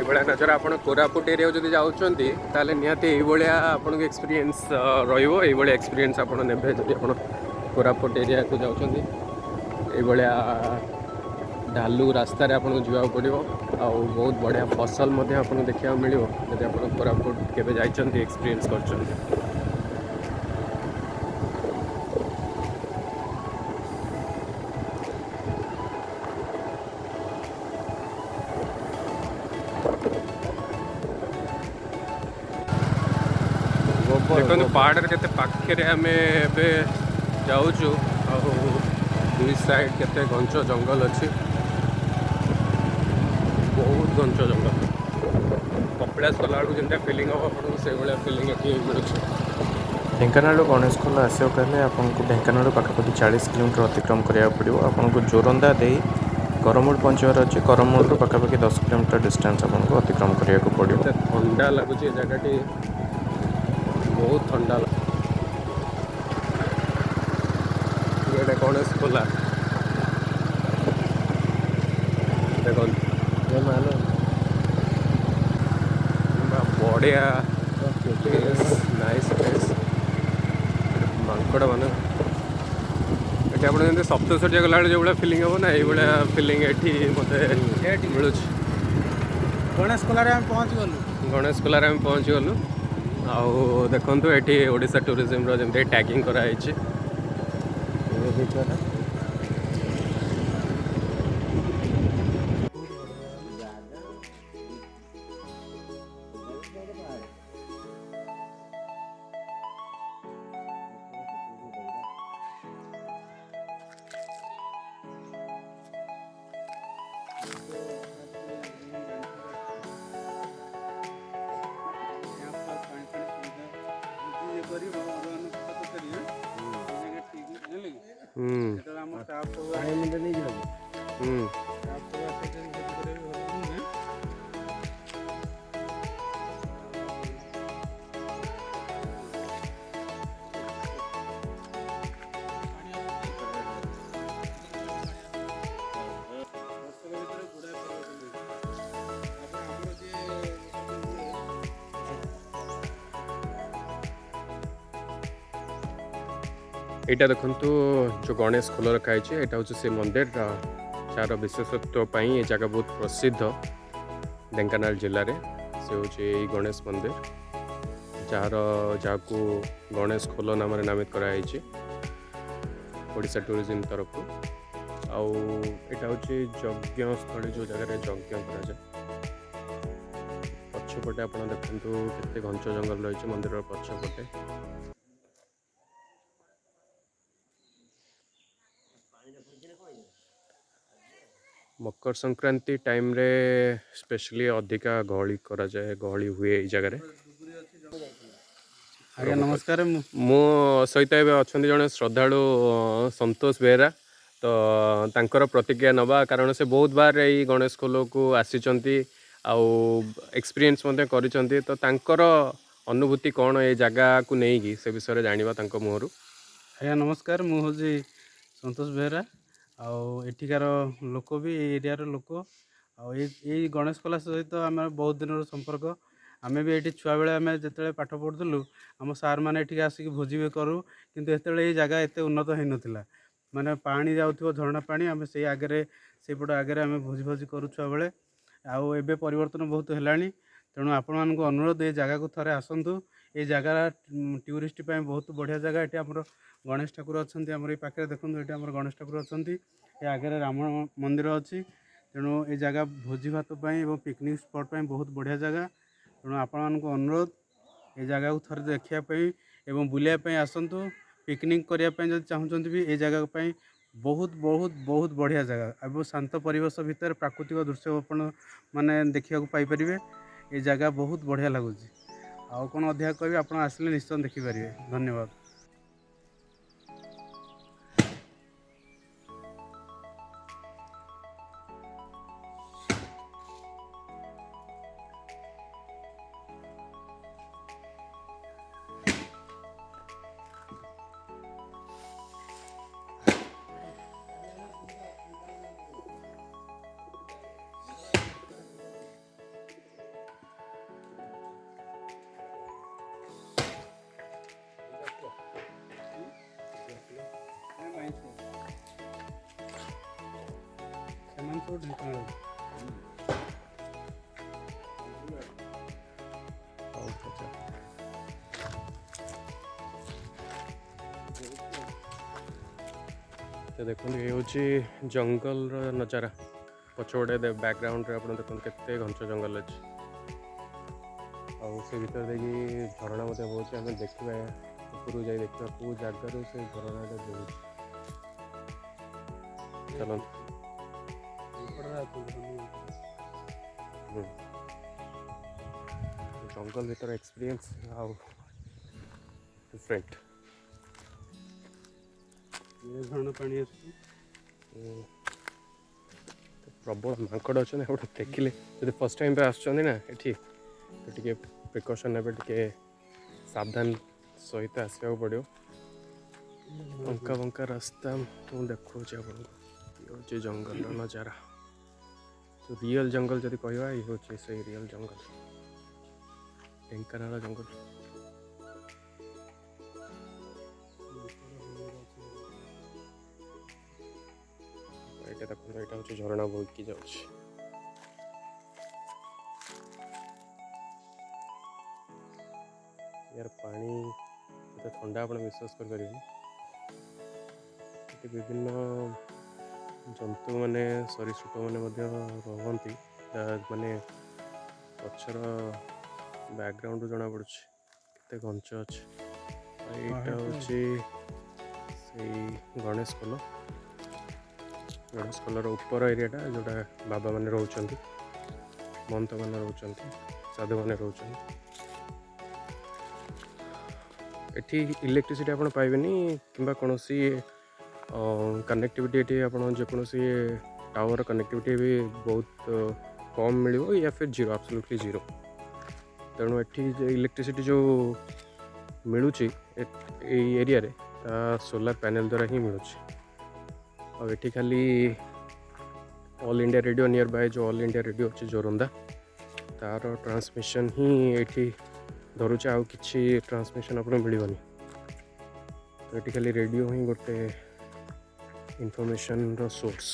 ये नजर आप कोरापुट एरिया जब जाऊँगी ताले निहाती ये आपको एक्सपीरियंस रही एक्सपीरियंस आप ने जब आप कोरापुट एरिया को जाऊँगी ये ढालू रास्त आपको जावाक पड़ो आ बहुत बढ़िया फसल आपको देखा मिलो जब आप कोरापुट केवे जाइछन्ति एक्सपीरियंस कर देखो पहाड़ के पाखे आम जाऊँ दुई साइड के घंच जंगल अच्छी बहुत घंच जंगल कपिलास गला जमी फिलिंग हम आपको से फिलिंग ये मिलूँ। ढेंकानाल गणेश खोला आसो कहले आपको ढेंकानाल पाखापाखि 40 किलोमीटर अतिक्रम करा पड़ो आपको जोरंदा दे करमूल पहुँचार अच्छे करमूल पाखापाखि 10 किलोमीटर डिस्टेंस आपको अतिक्रम करा पड़ो। ठंडा लगुच जगह बहुत ठंडा ये गणेश खोला देखो बढ़िया नाइस प्लेस मांकड़ मान ये आप सप्तशଯ୍ୟା गला जो भाई फिलिंग हम ना ये फिलिंग ये मत मिलूँ। गणेश खोलारे हम पहुँच गलु गणेश खोलारे हम पहुँच गलु आउ देखु ये ओडिशा टूरिज्म जमी टैगिंग कराई यहाँ देखु जो गणेश खोल रखाई यहाँ हूँ से मंदिर चार विशेषत्व ये जगह बहुत प्रसिद्ध ढेंकानाल जिले में से हूँ गणेश मंदिर जार जहाँ गणेश खोल नाम नामित कराई ओडिशा टूरिज्म तरफ आउ यहाँ हूँ यज्ञस्थली जो जगह यज्ञ कराए पछपटे आप देखु केते घंच जंगल रही मंदिर पछपटे मकर संक्रांति टाइम रे स्पेशली अधिका गहली करा जाए गहली हुए जगह रे। आज्ञा नमस्कार मो सहित अच्छा जड़े श्रद्धालु संतोष बेहरा तो तांकर प्रतिक्रिया नवा कारण से बहुत बार यही गणेश खोल को आसी एक्सपीरियंस करिसेंती तो तांकर अनुभूति कौन ये जगह को नहीं से विषय जानिबा तांको मुहरु। आज्ञा नमस्कार मु हूँ संतोष बेहरा आठिकार लोक भी एरियार लोक आई गणेश खोला सहित आम बहुत दिन संपर्क आमे भी ये छुआ बेले आम जो पाठ पढ़ुलु आम सार मैंने ये आसिक भोजी भी करूँ किंतु ये जगह एत उन्नत हो नाला माने पानी जाऊँ झरणा पानी आम से आगे से पट आगे आम भोजी भोजी करूँ छुआ बेले आउ परिवर्तन बहुत है तेणु आपण मानक अनुरोध ये जगह को थरे आसतु ये जगह टूरिस्ट बहुत बढ़िया जगह ये आम गणेश ठाकुर अच्छा आम ये पाखे देखो ये आम गणेश ठाकुर अच्छा ये आगे राम मंदिर अच्छी तेणु ये जगह भोजी भात और पिकनिक स्पॉट बहुत बढ़िया जगह तेणु आपण मानक अनुरोध ये जगह को थरे देखापी और बुलायापी आसतु पिकनिक करने जब चाहूँ भी ये जगह बहुत बहुत बहुत बढ़िया जगह और शांत परिवेश भितर प्राकृतिक दृश्य आपण माने देखा पाइपर ये जगह बहुत बढ़िया लगुच आउ कौन अधिक कह आप आसिले निश्चय देखिपारे। धन्यवाद। ଆପଣ ସବୁ ଢେଙ୍କାନାଳ तो देखो ये हूँ जंगल नजारा पछपटे बैकग्राउंड आप देखते केते घंच जंगल अच्छे से भर देखिए झरणा बहुत आम देखा ऊपर जाए देखा कौ जगार से झरणाटा बहुत चलो जंगल भर एक्सपीरियंस आउ डिफरेंट ये झरଣା पानी प्रबल माकड़ अच्छा देखिले जब फर्स्ट टाइम पे आसुँच ना ये तो टे प्रिकसन ने टे सावधान सहित आसवा पड़ो बंका बंका रास्ता तो देखा आपको जंगल नजारा तो रियल जंगल जब कह ये हूँ से रियल जंगल ढेंकानाल जंगल ये देखो यहाँ हूँ झरणा बहुत की जाऊँ यार पानी तो ठंडा आप विश्वास कर विभिन्न जंतु मैंने सरीसृप मैंने माने पक्षर बैकग्राउंड जना पड़े घंच अच्छे यहाँ हूँ गणेश खोल ऊपर एरियाटा जोटा बाबा मैंने रोचंती महंत मैंने रोचंती साधु मैंने रोचंती एठी इलेक्ट्रिसिटी आप पाइबेनी कि कौन कनेक्टिविटी ये आप जेकोसी टावर कनेक्टिविटी भी बहुत कम मिलो या फिर जीरो एब्सोल्युटली जीरो तेणु ये इलेक्ट्रिसिटी जो मिलूँ एरिया रे सोलार पैनल द्वारा ही मिलूँ और ये खाली all India radio near by जो ऑल इंडिया रेडियो अच्छे जोरंदा तार ट्रांसमिशन ही ये धरुचे आउ किसी ट्रांसमिशन आपको मिलनी तो ये खाली रेडियो ही गोटे इनफॉरमेशन रो सोर्स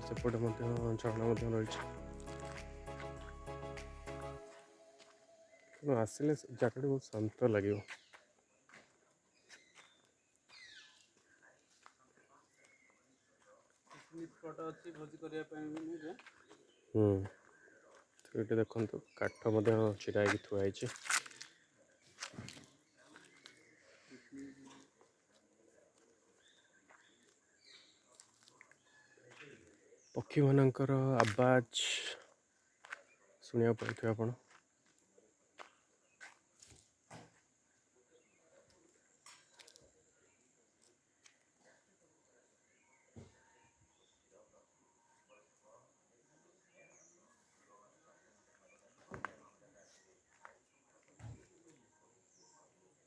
सेपटे झरणा रही आसिले जगह बहुत शांत लगे तो ये देखो काठ चिरा थुआई पक्षी मानकर आवाज शुणा पड़े आप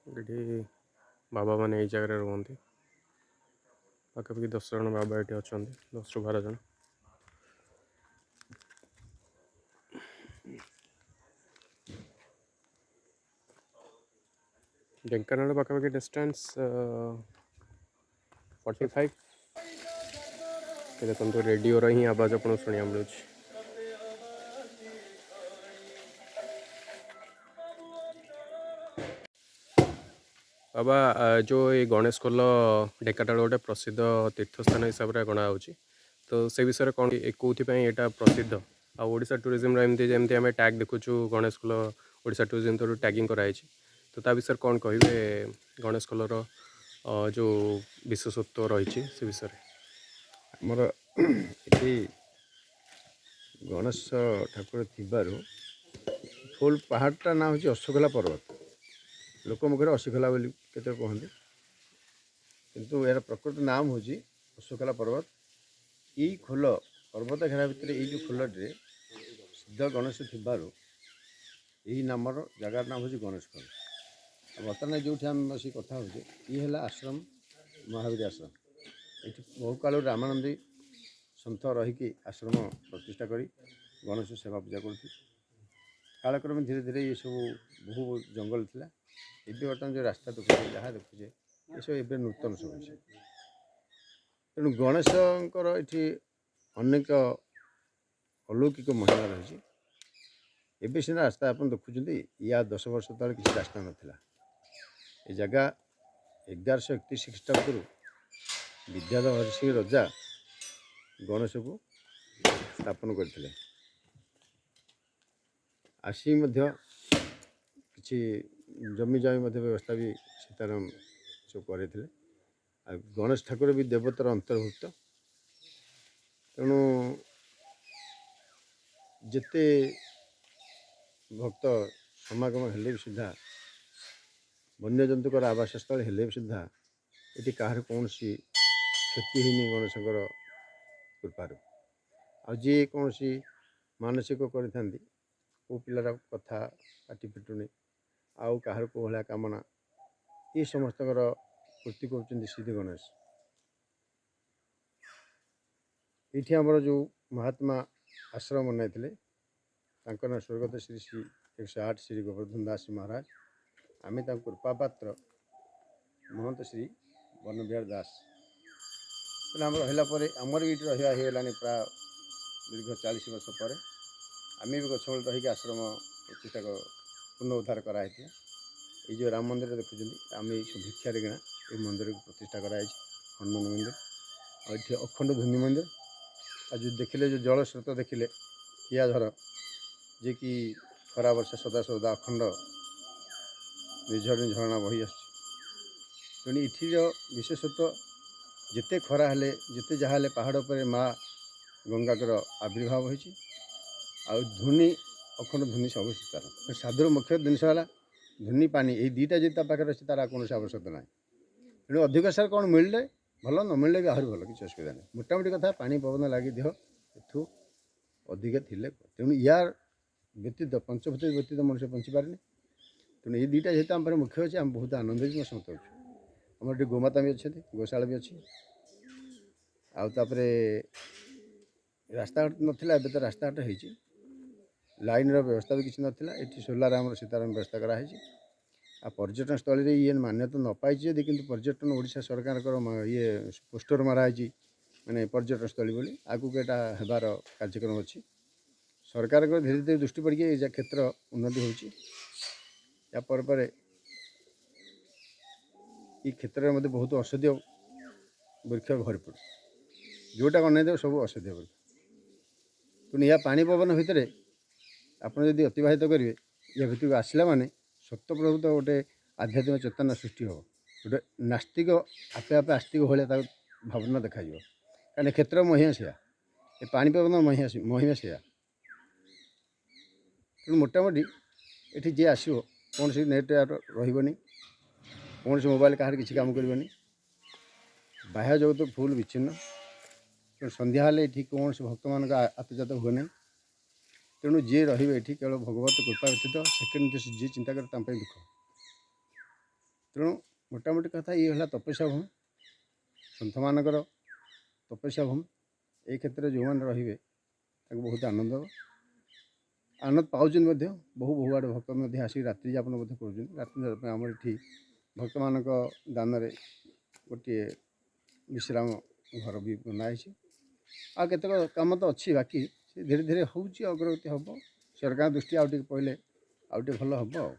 ये बाबा मैंने यही जगह रुहति पाखापाखि 10 जन बाबा ये अच्छा 10 ରୁ 12 जन ढेंकानाल पाखापाखि डिस्टेंस 45 देखो रेडियो ही आवाज आपको शुणा मिलूँ बाबा जो ये गणेश खोल ढेंकानाल गोटे प्रसिद्ध तीर्थस्थान हिसाब से गणा तो से विषय कौन कौन यहाँ प्रसिद्ध आशा टूरिज्म एमती जमी आम टैग देखुचु गणेश खोल ओडिशा टूरिज्म तरह टैगिंग कराई तो ता विषय कौन कहे गणेश खोलर जो विशेषत्व रही से विषय आमर ये गणेश ठाकुर थी फुल पहाड़टा ना हूँ अशोकला पर्वत लोक मुखर अशिखला बोली केते कहते किंतु यार प्रकृत नाम हूँ अशोकला पर्वत यही खोल पर्वत घेरा भितर ये जो खोलटे सिद्ध गणेश थी यही नामर जगार नाम हूँ गणेश खोल बर्तमान जो आम बस कथा हो ये है आश्रम महावीर आश्रम ये बहु काल रामानंदी सन्थ रहीकि आश्रम प्रतिष्ठा कर गणेश सेवा पूजा कर कालक्रम धीरे धीरे ये सब बहु जंगल थिला एबे बर्तमान जो रास्ता देखुचे जहाँ देखुचे ये सब एबे नूतन सब तेणु गणेशंकर ये ଅନେକ ଅଲୌକିକ ମହିମା ରହିଛି। ଏବେ ସିନା ରାସ୍ତା ଆପଣ ଦେଖୁଛନ୍ତି, ୟା 10 ବର୍ଷ ତଳେ କିଛି ରାସ୍ତା ନଥିଲା। ଏ ଜାଗା 1131 ଖ୍ରୀଷ୍ଟାବ୍ଦରୁ ବିଦ୍ୟାଧର ହରିସିଂହ ରଜା ଗଣେଶକୁ ସ୍ଥାପନ କରିଥିଲେ। ଆସି ମଧ୍ୟ କିଛି ଜମି ମଧ୍ୟ ବ୍ୟବସ୍ଥା ବି ସୀତାରାମ ସବୁ କରିଥିଲେ। ଆଉ ଗଣେଶ ଠାକୁର ବି ଦେବତାର ଅନ୍ତର୍ଭୁକ୍ତ। ତେଣୁ ଯେତେ ଭକ୍ତ ସମାଗମ ହେଲେ ବି ସୁଦ୍ଧା, ବନ୍ୟଜନ୍ତୁଙ୍କର ଆବାସସ୍ଥଳୀ ହେଲେ ବି ସୁଦ୍ଧା ଏଠି କାହାର କୌଣସି କ୍ଷତି ହେଇନି ଗଣେଶଙ୍କର କୃପାରୁ। ଆଉ ଯିଏ କୌଣସି ମାନସିକ କରିଥାନ୍ତି, କେଉଁ ପିଲାର କଥା ପାଟି ଫିଟୁନି, ଆଉ କାହାର କେଉଁ ଭଳିଆ କାମନା, ଏ ସମସ୍ତଙ୍କର ପୂର୍ତ୍ତି କରୁଛନ୍ତି ସିଦ୍ଧି ଗଣେଶ। ଏଇଠି ଆମର ଯେଉଁ ମହାତ୍ମା ଆଶ୍ରମ ବନାଇଥିଲେ, ତାଙ୍କ ନାଁ ସ୍ୱର୍ଗତ ଶ୍ରୀ ଶ୍ରୀ 108 ଶ୍ରୀ ଗୋବର୍ଦ୍ଧନ ଦାସ ମହାରାଜ। ଆମେ ତାଙ୍କ କୃପାପାତ୍ର ମହନ୍ତ ଶ୍ରୀ ବନବିହାର ଦାସ। ତେଣୁ ଆମର ରହିଲା ପରେ ଆମର ଏଇଠି ରହିବା ହେଇଗଲାଣି ପ୍ରାୟ ଦୀର୍ଘ 40 ବର୍ଷ ପରେ। ଆମେ ବି ଗଛମୂଳେ ରହିକି ଆଶ୍ରମ ପ୍ରତିଷ୍ଠା ପୁନରୁଦ୍ଧାର କରାହେଇଥିଲା। ଏଇ ଯେଉଁ ରାମ ମନ୍ଦିର ଦେଖୁଛନ୍ତି, ଆମେ ଏଇ ସବୁ ଭିକ୍ଷାରେ କିଣା ଏଇ ମନ୍ଦିରକୁ ପ୍ରତିଷ୍ଠା କରାଯାଇଛି, ହନୁମାନ ମନ୍ଦିର। ଆଉ ଏଠି ଅଖଣ୍ଡ ଧୂନି ମନ୍ଦିର। ଆଉ ଯେଉଁ ଦେଖିଲେ, ଯେଉଁ ଜଳ ସ୍ରୋତ ଦେଖିଲେ, କିଆଝର, ଯିଏକି ଖରା ବର୍ଷା ସଦା ଅଖଣ୍ଡ ଝରଣା ବହି ଆସୁଛି। ତେଣୁ ଏଠିର ବିଶେଷତ୍ୱ, ଯେତେ ଖରା ହେଲେ, ଯେତେ ଯାହା ହେଲେ ପାହାଡ଼ ଉପରେ ମା ଗଙ୍ଗାଙ୍କର ଆବିର୍ଭାବ ହୋଇଛି। ଆଉ ଧୂନି, ଅଖଣ୍ଡ ଧୂନି ସବୁ ତାର ସାଧୁର ମୁଖ୍ୟ ଜିନିଷ ହେଲା ଧୂନି, ପାଣି। ଏଇ ଦୁଇଟା ଯଦି ତା ପାଖରେ ଅଛି, ତାର କୌଣସି ଆବଶ୍ୟକତା ନାହିଁ। ତେଣୁ ଅଧିକ ସାର କ'ଣ ମିଳିଲେ ଭଲ, ନ ମିଳିଲେ ବି ଆହୁରି ଭଲ, କିଛି ଅସୁବିଧା ନାହିଁ। ମୋଟାମୋଟି କଥା, ପାଣି ପବନ ଲାଗି ଦେହ ଏଠୁ ଅଧିକ ଥିଲେ। ତେଣୁ ୟାର ବ୍ୟତୀତ, ପଞ୍ଚଭୂତ ବ୍ୟତୀତ ମଣିଷ ବଞ୍ଚିପାରେନି। ତେଣୁ ଏଇ ଦୁଇଟା ଯେହେତୁ ଆମ ପାଖରେ ମୁଖ୍ୟ ଅଛି, ଆମେ ବହୁତ ଆନନ୍ଦିତ ସନ୍ତୋଷ ହେଉଛୁ। ଆମର ଏଠି ଗୋମାତା ବି ଅଛନ୍ତି, ଗୋଶାଳା ବି ଅଛି। ଆଉ ତାପରେ ରାସ୍ତାଘାଟ ନଥିଲା, ଏବେ ତ ରାସ୍ତାଘାଟ ହେଇଛି। ଲାଇନ୍ର ବ୍ୟବସ୍ଥା ବି କିଛି ନଥିଲା। ଏଠି ସୋଲାର ଆମର ସୀତାରାମ ବ୍ୟବସ୍ଥା କରାହେଇଛି। ଆଉ ପର୍ଯ୍ୟଟନ ସ୍ଥଳୀରେ ଇଏ ମାନ୍ୟତା ନ ପାଇଛି ଯଦି, କିନ୍ତୁ ପର୍ଯ୍ୟଟନ ଓଡ଼ିଶା ସରକାରଙ୍କର ଇଏ ପୋଷ୍ଟର ମରା ହେଇଛି, ମାନେ ପର୍ଯ୍ୟଟନ ସ୍ଥଳୀ ବୋଲି। ଆଗକୁ ଏଇଟା ହେବାର କାର୍ଯ୍ୟକ୍ରମ ଅଛି। ସରକାରଙ୍କର ଧୀରେ ଧୀରେ ଦୃଷ୍ଟି ପଡ଼ିକି ଏ କ୍ଷେତ୍ର ଉନ୍ନତି ହେଉଛି। ୟା ପରେ ପରେ ଏ କ୍ଷେତ୍ରରେ ମଧ୍ୟ ବହୁତ ଔଷଧୀୟ ବୃକ୍ଷ ଭରପୁର, ଯେଉଁଟା ଅନେଇଦେବ ସବୁ ଔଷଧୀୟ ବୃକ୍ଷ। ତେଣୁ ଏହା ପାଣି ପବନ ଭିତରେ ଆପଣ ଯଦି ଅତିବାହିତ କରିବେ, ୟା ଭିତରକୁ ଆସିଲା ମାନେ ସତ୍ୟପ୍ରଭୁତ ଗୋଟେ ଆଧ୍ୟାତ୍ମିକ ଚେତନା ସୃଷ୍ଟି ହେବ। ଗୋଟେ ନାସ୍ତିକ ଆପେ ଆପେ ଆସ୍ତିକ ଭଳିଆ ତାକୁ ଭାବନା ଦେଖାଯିବ। କାରଣ କ୍ଷେତ୍ର ମହିମା ସେୟା, ଏ ପାଣି ପବନ ମହିମା ସେୟା। ତେଣୁ ମୋଟାମୋଟି ଏଠି ଯିଏ ଆସିବ, କୌଣସି ନେଟ୍ ରହିବନି, କୌଣସି ମୋବାଇଲ କାହାର କିଛି କାମ କରିବନି, ବାହ୍ୟ ଜଗତ ଫୁଲ୍ ବିଚ୍ଛିନ୍ନ। ତେଣୁ ସନ୍ଧ୍ୟା ହେଲେ ଏଠି କୌଣସି ଭକ୍ତମାନଙ୍କ ଆତଜାତ ହୁଏ ନାହିଁ। ତେଣୁ ଯିଏ ରହିବେ ଏଠି କେବଳ ଭଗବତ କୃପା ବ୍ୟତୀତ ସେକେଣ୍ଡ ଯିଏ ଚିନ୍ତା କରେ ତାଙ୍କ ପାଇଁ ଦୁଃଖ। ତେଣୁ ମୋଟାମୋଟି କଥା, ଇଏ ହେଲା ତପସ୍ୟା ଭୂମି, ସନ୍ଥମାନଙ୍କର ତପସ୍ୟା ଭୂମି। ଏଇ କ୍ଷେତ୍ରରେ ଯେଉଁମାନେ ରହିବେ ତାଙ୍କୁ ବହୁତ ଆନନ୍ଦ ହେବ, ଆନନ୍ଦ ପାଉଛନ୍ତି ମଧ୍ୟ। ବହୁ ଆଡ଼େ ଭକ୍ତ ମଧ୍ୟ ଆସିକି ରାତ୍ରି ଯାପନ ମଧ୍ୟ କରୁଛନ୍ତି। ରାତ୍ରି ଯାପନ ପାଇଁ ଆମର ଏଠି ଭକ୍ତମାନଙ୍କ ଦାନରେ ଗୋଟିଏ ବିଶ୍ରାମ ଘର ବି ବନା ହେଇଛି। ଆଉ କେତେକ କାମ ତ ଅଛି ବାକି, ସେ ଧୀରେ ଧୀରେ ହେଉଛି, ଅଗ୍ରଗତି ହେବ। ସରକାର ଦୃଷ୍ଟି ଆଉ ଟିକେ ପଡ଼ିଲେ ଆଉ ଟିକେ ଭଲ ହେବ ଆଉ।